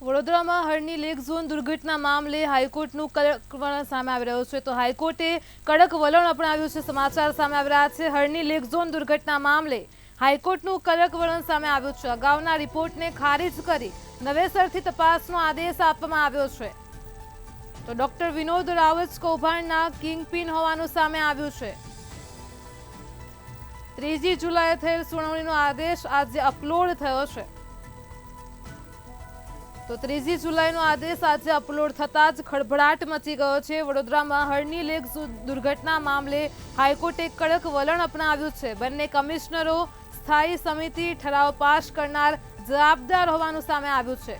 વડોદરામાં હળની lake zone દુર્ઘટના મામલે હાઈકોર્ટનું કડક વલણ સામે આવી રહ્યું છે. તો હાઈકોર્ટે કડક વલણ અપનાવ્યું છે. સમાચાર સામે આવી રહ્યા છે. હળની લેક ઝોન દુર્ઘટના મામલે હાઈકોર્ટનું કડક વલણ સામે આવ્યું છે. અગાઉના રિપોર્ટને ખારીજ કરી નવેસરથી તપાસનો આદેશ આપવામાં આવ્યો છે. તો ડોક્ટર વિનોદ રાવત કૌભાંડના કિંગપિન હોવાનું સામે આવ્યું છે. 3 જુલાઈએ થયેલ સુનાવણીનો આદેશ આજે અપલોડ થયો છે. તો 3 જુલાઈનો આદેશ આજે અપલોડ થતાં જ ખળભળાટ મચી ગયો છે. વડોદરામાં હળની લેક દુર્ઘટના મામલે હાઈકોર્ટે કડક વલણ અપનાવ્યું છે. બંને કમિશનરો સ્થાયી સમિતિ ઠરાવ પાસ કરનાર જવાબદાર હોવાનું સામે આવ્યું છે.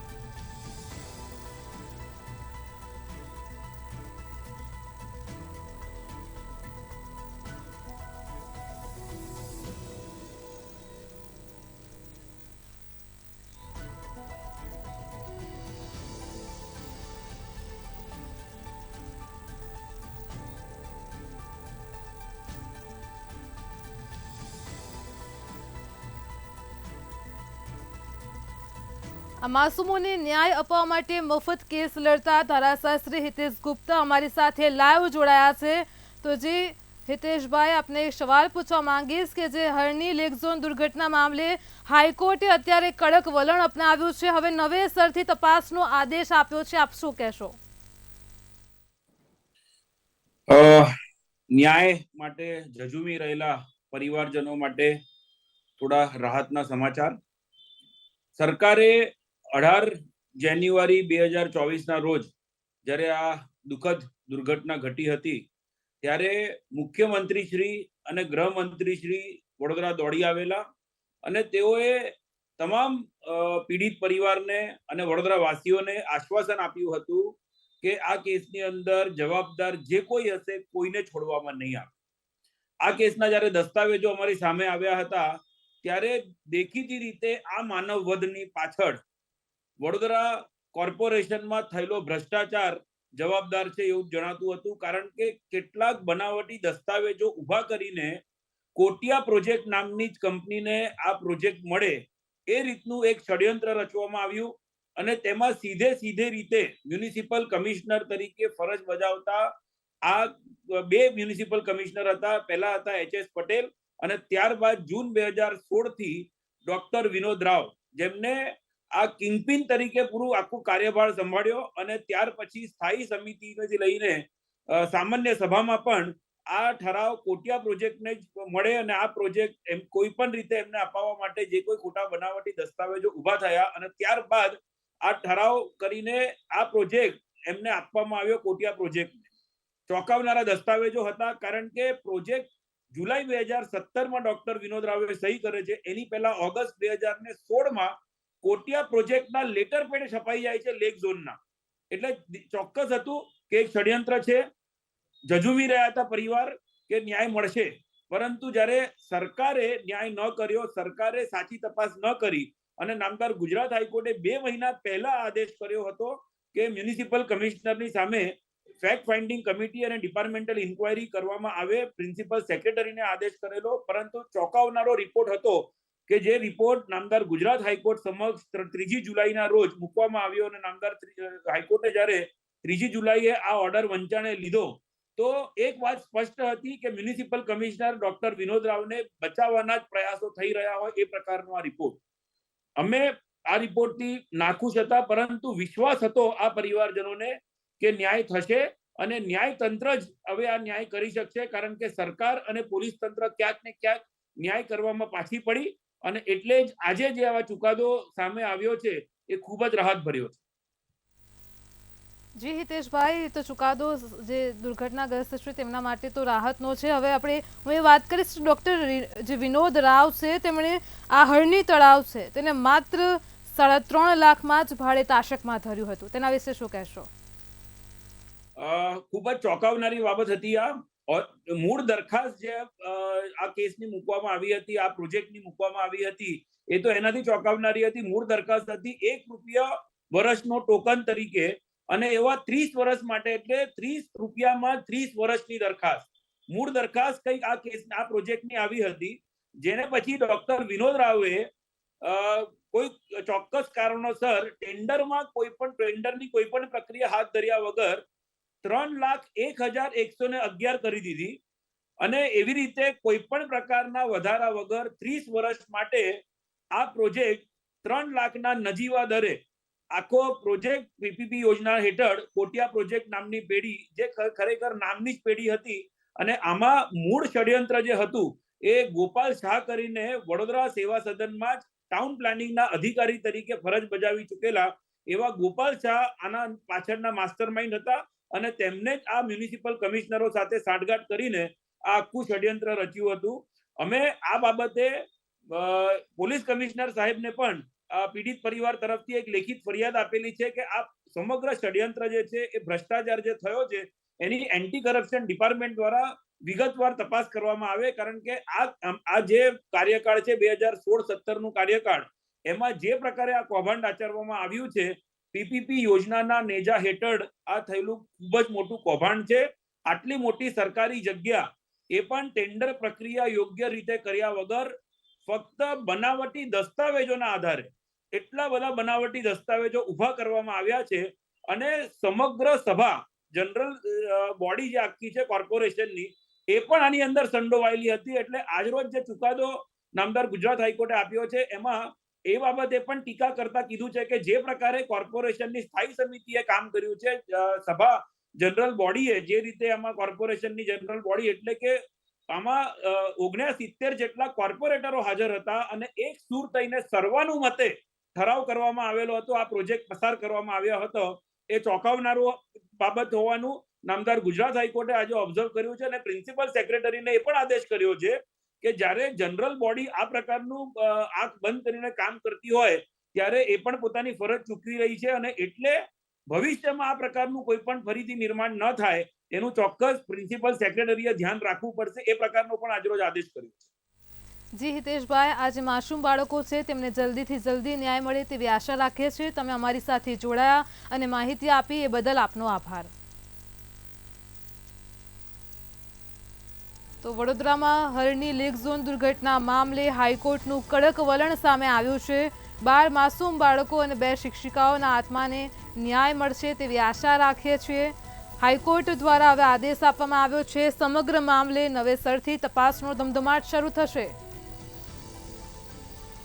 આ માસૂમોને ન્યાય અપાવવા માટે મફત કેસ લડતા ધારાશાસ્ત્રી હિતેશ ગુપ્તા અમારી સાથે લાઈવ જોડાયા છે. તો જે હિતેશભાઈ, આપને એક સવાલ પૂછવા માંગીશ કે જે હળની લેક ઝોન દુર્ઘટના મામલે હાઈકોર્ટે અત્યારે કડક વલણ અપનાવ્યું છે. હવે નવેસરથી તપાસનો આદેશ આપ્યો છે. આપ શું કહેશો? ન્યાય માટે ઝઝૂમી રહેલા પરિવારજનો માટે થોડા રાહતના સમાચાર. સરકારે 18 જાન્યુઆરી 2024ના રોજ જ્યારે આ દુઃખદ દુર્ઘટના ઘટી હતી ત્યારે મુખ્યમંત્રી શ્રી અને ગૃહમંત્રી શ્રી વડોદરા દોડી આવેલા અને તેઓએ તમામ પીડિત પરિવારને અને વડોદરા વાસીઓને આશ્વાસન આપ્યું હતું કે આ કેસની અંદર જવાબદાર જે કોઈ હશે કોઈને છોડવામાં નહીં આવે. આ કેસના જ્યારે દસ્તાવેજો અમારી સામે આવ્યા હતા ત્યારે દેખીતી રીતે આ માનવ વધની પાછળ વડોદરા કોર્પોરેશનમાં થયેલો ભ્રષ્ટાચાર જવાબદાર છે એવું જણાતું હતું. કારણ કે કેટલાક બનાવટી દસ્તાવેજો ઉભા કરીને કોટિયા પ્રોજેક્ટ નામની જ કંપનીને આ પ્રોજેક્ટ મળે એ રીતનું એક ષડયંત્ર રચવામાં આવ્યું અને તેમાં સીધે રીતે મ્યુનિસિપલ કમિશનર તરીકે ફરજ બજાવતા આ 2 મ્યુનિસિપલ કમિશનર હતા. પહેલા હતા HS પટેલ અને ત્યારબાદ જૂન 2016 થી ડોક્ટર વિનોદ રાવ, જેમને આ કિંગપિન તરીકે પૂરું આખું કાર્યભાર સંભાળ્યો અને ત્યાર પછી સ્થાયી સમિતિથી લઈને સામાન્ય સભામાં પણ આ ઠરાવ કોટિયા પ્રોજેક્ટને જ મળે અને આ પ્રોજેક્ટ કોઈ પણ રીતે એમને અપાવવા માટે જે કોઈ ખોટા બનાવટી દસ્તાવેજો ઉભા થયા અને ત્યારબાદ આ ઠરાવ કરીને આ પ્રોજેક્ટ એમને આપવામાં આવ્યો કોટિયા પ્રોજેક્ટને. ચોંકાવનારા દસ્તાવેજો હતા કારણ કે પ્રોજેક્ટ જુલાઈ 2017માં ડોક્ટર વિનોદ રાવે સહી કરે છે. એની પહેલા ઓગસ્ટ 2016માં કોટિયા પ્રોજેક્ટના લેટર પેડ છપાઈ જાય છે લેક ઝોનના. એટલે ચોક્કસ હતું કે એક ષડયંત્ર છે. ઝઝૂમી રહ્યા હતા પરિવાર કે ન્યાય મળશે, પરંતુ જ્યારે સરકારે ન્યાય ન કર્યો, સરકારે સાચી તપાસ ન કરી અને નામદાર ગુજરાત હાઈકોર્ટે 2 મહિના પહેલા આદેશ કર્યો હતો કે મ્યુનિસિપલ કમિશનરની સામે ફેક્ટ ફાઇન્ડિંગ કમિટી અને ડિપાર્ટમેન્ટલ ઇન્ક્વાયરી કરવામાં આવે. પ્રિન્સિપલ સેક્રેટરીને આદેશ કરેલો, પરંતુ ચોંકાવનારો રિપોર્ટ હતો કે જે રિપોર્ટ નામદાર ગુજરાત હાઈકોર્ટ સમક્ષ 3 જુલાઈના રોજ મૂકવામાં આવ્યો અને નામદાર હાઈકોર્ટે જ્યારે 3 જુલાઈએ આ ઓર્ડર વંચાણે લીધો તો એક વાત સ્પષ્ટ હતી કે મ્યુનિસિપલ કમિશનર ડોક્ટર વિનોદ રાવને બચાવવાના જ પ્રયાસો થઈ રહ્યા હોય એ પ્રકારનો આ રિપોર્ટ. અમે આ રિપોર્ટથી નાખુશ હતા, પરંતુ વિશ્વાસ હતો આ પરિવારજનોને કે ન્યાય થશે અને ન્યાય તંત્ર જ હવે આ ન્યાય કરી શકશે. કારણ કે સરકાર અને પોલીસ તંત્ર ક્યાંક ને ક્યાંક ન્યાય કરવામાં પાછી પડી અને એટલે જ આજે જે આવા ચુકાદો સામે આવ્યો છે એ ખૂબ જ રાહત ભર્યો છે. જી હિતેશભાઈ, તો ચુકાદો જે દુર્ઘટનાગ્રસ્ત છે તેમના માટે તો રાહતનો છે. હવે હું એ વાત કરીશ, ડોક્ટર જે વિનોદ રાવ છે તેમણે આ હળની તળાવ છે તેને માત્ર 3.5 લાખમાં જ ભાડે તાશકમાં ધર્યું હતું. તેના વિશે શું કહેશો? ખૂબ જ ચોંકાવનારી બાબત હતી. આ મૂળ દરખાસ્ત જે આ કેસની મૂકવામાં આવી હતી, આ પ્રોજેક્ટની મૂકવામાં આવી હતી, એ તો એનાથી ચોંકાવનારી હતી. મૂળ દરખાસ્ત હતી ₹1 વર્ષનો ટોકન તરીકે અને એવા 30 વર્ષ માટે, એટલે ₹30 30 વર્ષની દરખાસ્ત. મૂળ દરખાસ્ત કઈક આ પ્રોજેક્ટની આવી હતી, જેને પછી ડોક્ટર વિનોદ રાવે કોઈ ચોક્કસ કારણોસર કોઈ પણ ટેન્ડરની કોઈ પણ પ્રક્રિયા હાથ ધર્યા વગર 3,01,111 કરી દીધી અને એવી રીતે કોઈ પણ પ્રકારના વધારા વગર 30 વર્ષ માટે આ પ્રોજેક્ટ 3 લાખના નજીવા દરે આખો પ્રોજેક્ટ પીપીપી યોજના હેઠળ કોટિયા પ્રોજેક્ટ નામની પેઢી જે ખરેખર નામની જ પેઢી હતી અને આમાં મૂળ ષડયંત્ર જે હતું એ ગોપાલ શાહ કરીને વડોદરા સેવા સદનમાં જ ટાઉન પ્લાનિંગના અધિકારી તરીકે ફરજ બજાવી ચૂકેલા એવા ગોપાલ શાહ આના પાછળના માસ્ટર માઇન્ડ હતા અને તેમને જ આ મ્યુનિસિપલ કમિશનરો સાથે સાંઠગાંઠ કરીને આ આખું ષડયંત્ર રચ્યું હતું. અમે આ બાબતે પોલીસ કમિશનર સાહેબને પણ પીડિત પરિવાર તરફથી એક લેખિત ફરિયાદ આપેલી છે કે આ સમગ્ર ષડયંત્ર જે છે એ ભ્રષ્ટાચાર જે થયો છે એની એન્ટી કરપ્શન ડિપાર્ટમેન્ટ દ્વારા વિગતવાર તપાસ કરવામાં આવે, કારણ કે આ જે કાર્યકાળ છે 2016-17 નું કાર્યકાળ, એમાં જે પ્રકારે આ કૌભાંડ આચરવામાં આવ્યું છે પીપીપી યોજનાના નેજા હેઠળ આ થયેલું ખૂબ જ મોટું કૌભાંડ છે. આટલી મોટી સરકારી જગ્યા એ પણ ટેન્ડર પ્રક્રિયા યોગ્ય રીતે કર્યા વગર ફક્ત બનાવટી દસ્તાવેજોના આધારે એટલા બધા બનાવટી દસ્તાવેજો ઉભા કરવામાં આવ્યા છે અને સમગ્ર સભા જનરલ બોડી જે આખી છે કોર્પોરેશનની એ પણ આની અંદર સંડોવાયેલી હતી. એટલે આજરોજ જે ચુકાદો નામદાર ગુજરાત હાઈકોર્ટે આપ્યો છે એમાં એ બાબતે પણ ટીકા કરતા કીધું છે કે જે પ્રકારે કોર્પોરેશનની સ્થાયી સમિતિએ કામ કર્યું છે, સભા જનરલ બોડીએ જે રીતે આમાં કોર્પોરેશનની જનરલ બોડી એટલે કે આમાં 69 જેટલા કોર્પોરેટરો હાજર હતા અને એક સૂર થઈને સર્વાનુમતે ઠરાવ કરવામાં આવેલો હતો, આ પ્રોજેક્ટ પસાર કરવામાં આવ્યો હતો. એ ચોંકાવનારું બાબત હોવાનું નામદાર ગુજરાત હાઈકોર્ટે આજે ઓબ્ઝર્વ કર્યું છે અને પ્રિન્સિપલ સેક્રેટરીને એ પણ આદેશ કર્યો છે કે જ્યારે જનરલ બોડી આ પ્રકારનું આંખ બંધ કરીને કામ કરતી હોય ત્યારે એ પણ પોતાની ફરજ ચૂકવી રહી છે અને એટલે ભવિષ્યમાં આ પ્રકારનું કોઈ પણ ફરીથી નિર્માણ ન થાય એનું ચોક્કસ પ્રિન્સિપલ સેક્રેટરીએ ધ્યાન રાખવું પડશે, એ પ્રકારનો પણ આજરોજ આદેશ કર્યો છે. જી હિતેશભાઈ, આજે માસૂમ બાળકો છે તેમને જલ્દીથી જલ્દી ન્યાય મળે તેવી આશા રાખીએ છીએ. તમે અમારી સાથે જોડાયા અને માહિતી આપી એ બદલ આપનો આભાર. તો વડોદરામાં હરણી લેક ઝોન દુર્ઘટના મામલે હાઈકોર્ટનું કડક વલણ સામે આવ્યું છે. 12 માસૂમ બાળકો અને 2 શિક્ષિકાઓના આત્માને ન્યાય મળશે તેવી આશા રાખીએ છીએ. હાઈકોર્ટ દ્વારા હવે આદેશ આપવામાં આવ્યો છે. સમગ્ર મામલે નવેસરથી તપાસનો ધમધમાટ શરૂ થશે.